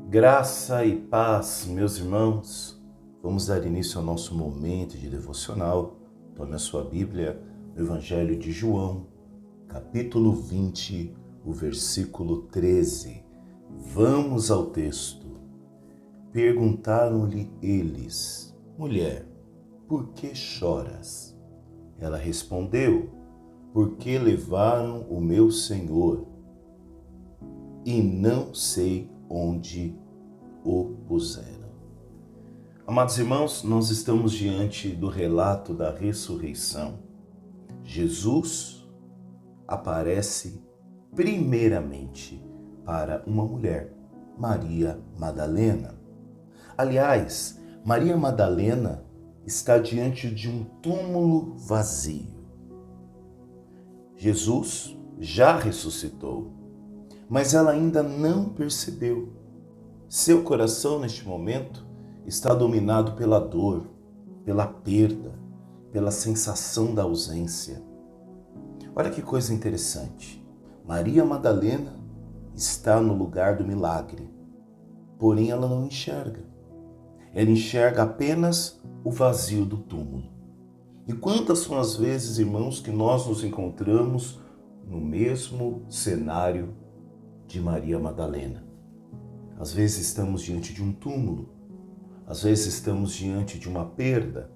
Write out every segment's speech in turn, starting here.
Graça e paz, meus irmãos. Vamos dar início ao nosso momento de devocional. Tome a sua Bíblia, no Evangelho de João, capítulo 20, o versículo 13. Vamos ao texto. Perguntaram-lhe eles: Mulher, por que choras? Ela respondeu: Porque levaram o meu Senhor e não sei onde o puseram. Amados irmãos, nós estamos diante do relato da ressurreição. Jesus aparece primeiramente para uma mulher, Maria Madalena. Aliás, Maria Madalena está diante de um túmulo vazio. Jesus já ressuscitou, mas ela ainda não percebeu. Seu coração, neste momento, está dominado pela dor, pela perda, pela sensação da ausência. Olha que coisa interessante. Maria Madalena está no lugar do milagre, porém ela não enxerga. Ela enxerga apenas o vazio do túmulo. E quantas são as vezes, irmãos, que nós nos encontramos no mesmo cenário de Maria Madalena? Às vezes estamos diante de um túmulo, às vezes estamos diante de uma perda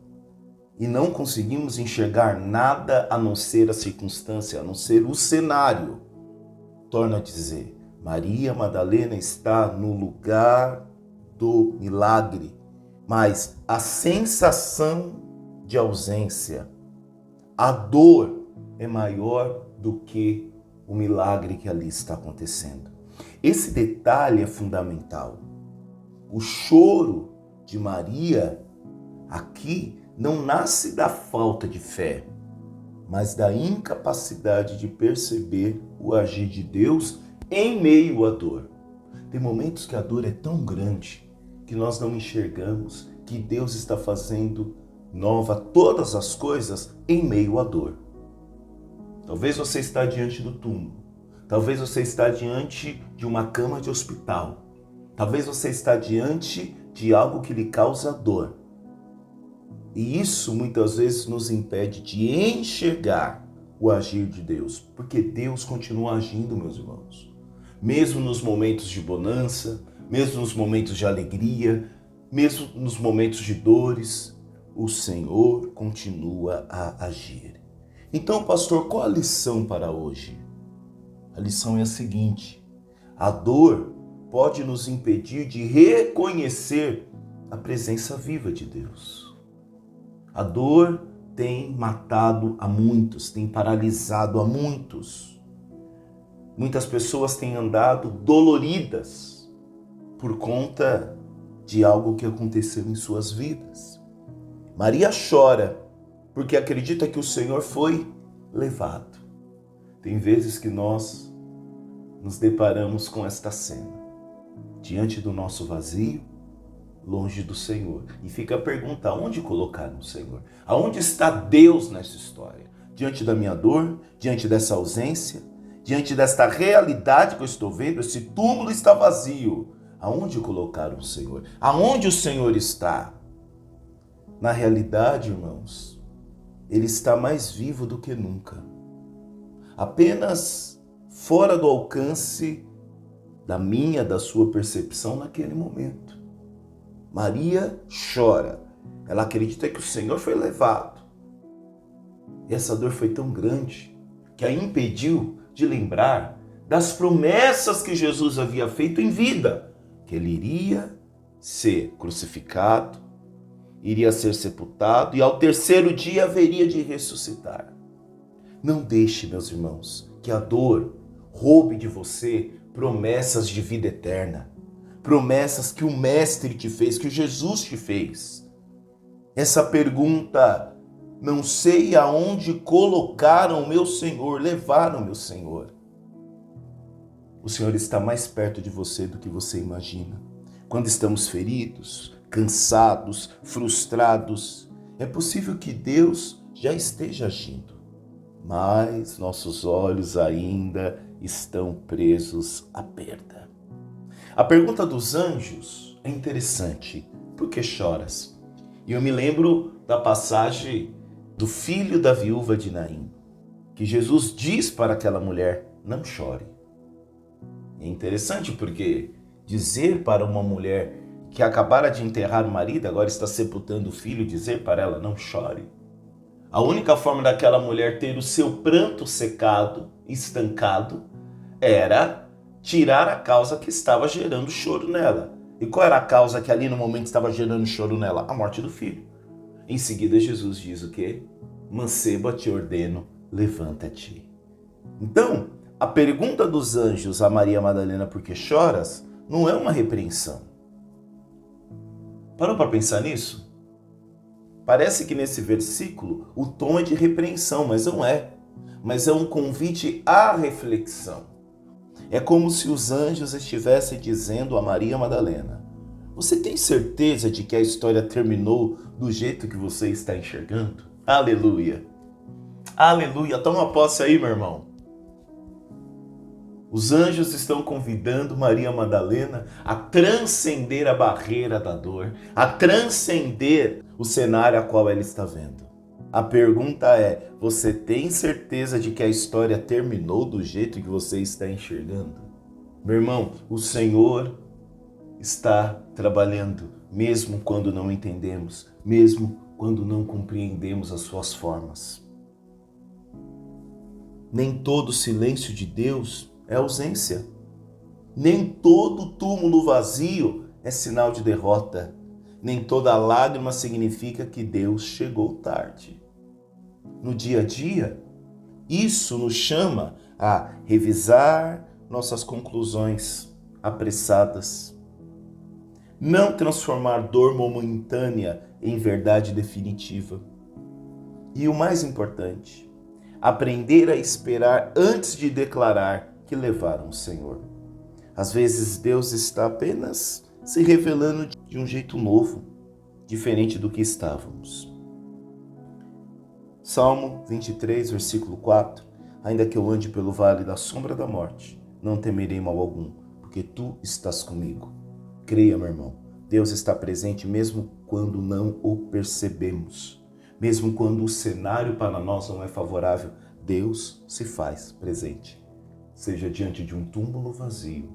e não conseguimos enxergar nada a não ser a circunstância, a não ser o cenário. Torno a dizer, Maria Madalena está no lugar do milagre, mas a sensação de ausência, a dor é maior do que o milagre que ali está acontecendo. Esse detalhe é fundamental. O choro de Maria aqui não nasce da falta de fé, mas da incapacidade de perceber o agir de Deus em meio à dor. Tem momentos que a dor é tão grande que nós não enxergamos que Deus está fazendo nova todas as coisas em meio à dor. Talvez você está diante do túmulo. Talvez você está diante de uma cama de hospital. Talvez você está diante de algo que lhe causa dor. E isso muitas vezes nos impede de enxergar o agir de Deus. Porque Deus continua agindo, meus irmãos. Mesmo nos momentos de bonança, mesmo nos momentos de alegria, mesmo nos momentos de dores, o Senhor continua a agir. Então, pastor, qual a lição para hoje? A lição é a seguinte: a dor pode nos impedir de reconhecer a presença viva de Deus. A dor tem matado a muitos, tem paralisado a muitos. Muitas pessoas têm andado doloridas por conta de algo que aconteceu em suas vidas. Maria chora porque acredita que o Senhor foi levado. Tem vezes que nós nos deparamos com esta cena, diante do nosso vazio, longe do Senhor. E fica a pergunta, aonde colocar o Senhor? Aonde está Deus nessa história? Diante da minha dor, diante dessa ausência, diante desta realidade que eu estou vendo, esse túmulo está vazio. Aonde colocar o Senhor? Aonde o Senhor está? Na realidade, irmãos, Ele está mais vivo do que nunca. Apenas fora do alcance da minha, da sua percepção naquele momento. Maria chora. Ela acredita que o Senhor foi levado. E essa dor foi tão grande que a impediu de lembrar das promessas que Jesus havia feito em vida. Que ele iria ser crucificado, iria ser sepultado e ao terceiro dia haveria de ressuscitar. Não deixe, meus irmãos, que a dor roube de você promessas de vida eterna. Promessas que o Mestre te fez, que Jesus te fez. Essa pergunta, não sei aonde colocaram o meu Senhor, levaram o meu Senhor. O Senhor está mais perto de você do que você imagina. Quando estamos feridos, cansados, frustrados, é possível que Deus já esteja agindo, mas nossos olhos ainda estão presos à perda. A pergunta dos anjos é interessante. Por que choras? E eu me lembro da passagem do filho da viúva de Naim, que Jesus diz para aquela mulher, não chore. É interessante porque dizer para uma mulher que acabara de enterrar o marido, agora está sepultando o filho, dizer para ela, não chore. A única forma daquela mulher ter o seu pranto secado, estancado, era tirar a causa que estava gerando choro nela. E qual era a causa que ali no momento estava gerando choro nela? A morte do filho. Em seguida Jesus diz o quê? Manceba, te ordeno, levanta-te. Então, a pergunta dos anjos a Maria Madalena, por que choras? Não é uma repreensão. Parou para pensar nisso? Parece que nesse versículo o tom é de repreensão, mas não é. Mas é um convite à reflexão. É como se os anjos estivessem dizendo a Maria Madalena, você tem certeza de que a história terminou do jeito que você está enxergando? Aleluia! Aleluia! Toma posse aí, meu irmão. Os anjos estão convidando Maria Madalena a transcender a barreira da dor, a transcender o cenário a qual ela está vendo. A pergunta é, você tem certeza de que a história terminou do jeito que você está enxergando? Meu irmão, o Senhor está trabalhando, mesmo quando não entendemos, mesmo quando não compreendemos as suas formas. Nem todo silêncio de Deus é ausência. Nem todo túmulo vazio é sinal de derrota. Nem toda lágrima significa que Deus chegou tarde. No dia a dia, isso nos chama a revisar nossas conclusões apressadas. Não transformar dor momentânea em verdade definitiva. E o mais importante, aprender a esperar antes de declarar que levaram o Senhor. Às vezes Deus está apenas se revelando de um jeito novo, diferente do que estávamos. Salmo 23, versículo 4. Ainda que eu ande pelo vale da sombra da morte, não temerei mal algum, porque tu estás comigo. Creia, meu irmão, Deus está presente mesmo quando não o percebemos. Mesmo quando o cenário para nós não é favorável, Deus se faz presente. Seja diante de um túmulo vazio,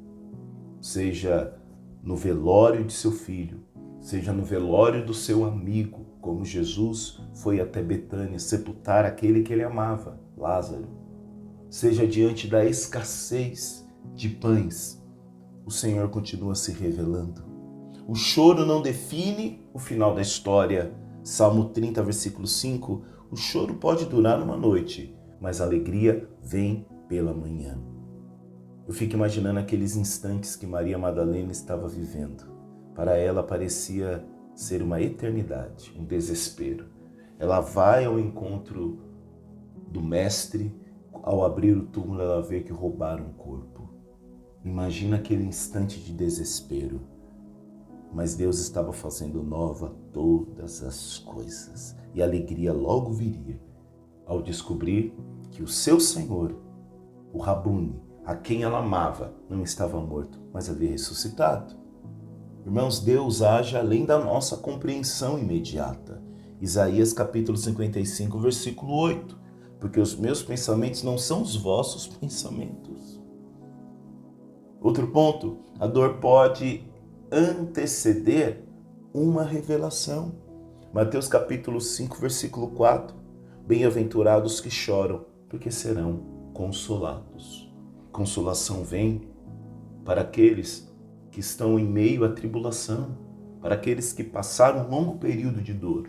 seja no velório de seu filho, seja no velório do seu amigo, como Jesus foi até Betânia sepultar aquele que ele amava, Lázaro. Seja diante da escassez de pães, o Senhor continua se revelando. O choro não define o final da história. Salmo 30, versículo 5, o choro pode durar uma noite, mas a alegria vem pela manhã. Eu fico imaginando aqueles instantes que Maria Madalena estava vivendo. Para ela parecia ser uma eternidade, um desespero. Ela vai ao encontro do mestre, ao abrir o túmulo ela vê que roubaram o corpo. Imagina aquele instante de desespero. Mas Deus estava fazendo nova todas as coisas. E a alegria logo viria ao descobrir que o seu Senhor, o Rabune, a quem ela amava, não estava morto, mas havia ressuscitado. Irmãos, Deus age além da nossa compreensão imediata. Isaías capítulo 55, versículo 8. Porque os meus pensamentos não são os vossos pensamentos. Outro ponto, a dor pode anteceder uma revelação. Mateus capítulo 5, versículo 4. Bem-aventurados que choram, porque serão consolados. Consolação vem para aqueles que estão em meio à tribulação, para aqueles que passaram um longo período de dor.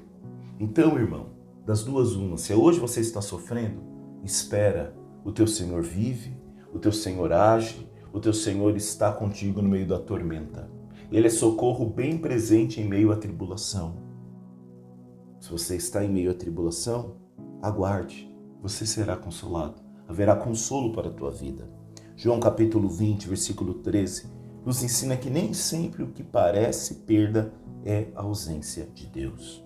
Então, irmão, das duas uma, se hoje você está sofrendo, espera, o teu Senhor vive, o teu Senhor age, o teu Senhor está contigo no meio da tormenta. Ele é socorro bem presente em meio à tribulação. Se você está em meio à tribulação, aguarde, você será consolado. Haverá consolo para a tua vida. João capítulo 20, versículo 13, nos ensina que nem sempre o que parece perda é a ausência de Deus.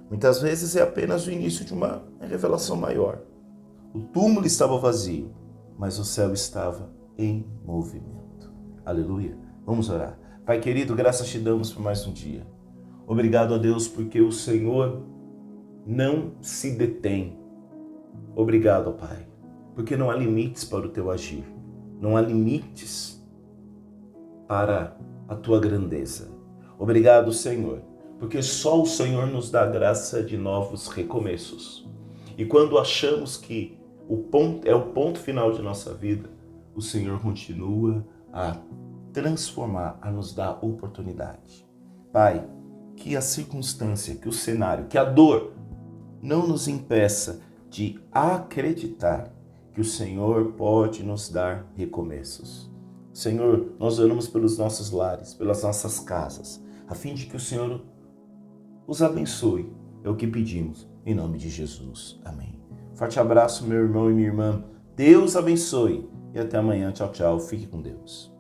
Muitas vezes é apenas o início de uma revelação maior. O túmulo estava vazio, mas o céu estava em movimento. Aleluia! Vamos orar. Pai querido, graças te damos por mais um dia. Obrigado a Deus porque o Senhor não se detém. Obrigado, Pai, porque não há limites para o teu agir. Não há limites para a tua grandeza. Obrigado, Senhor, porque só o Senhor nos dá graça de novos recomeços. E quando achamos que é o ponto final de nossa vida, o Senhor continua a transformar, a nos dar oportunidade. Pai, que a circunstância, que o cenário, que a dor não nos impeça de acreditar que o Senhor pode nos dar recomeços. Senhor, nós oramos pelos nossos lares, pelas nossas casas, a fim de que o Senhor os abençoe. É o que pedimos, em nome de Jesus. Amém. Forte abraço, meu irmão e minha irmã. Deus abençoe. E até amanhã. Tchau, tchau. Fique com Deus.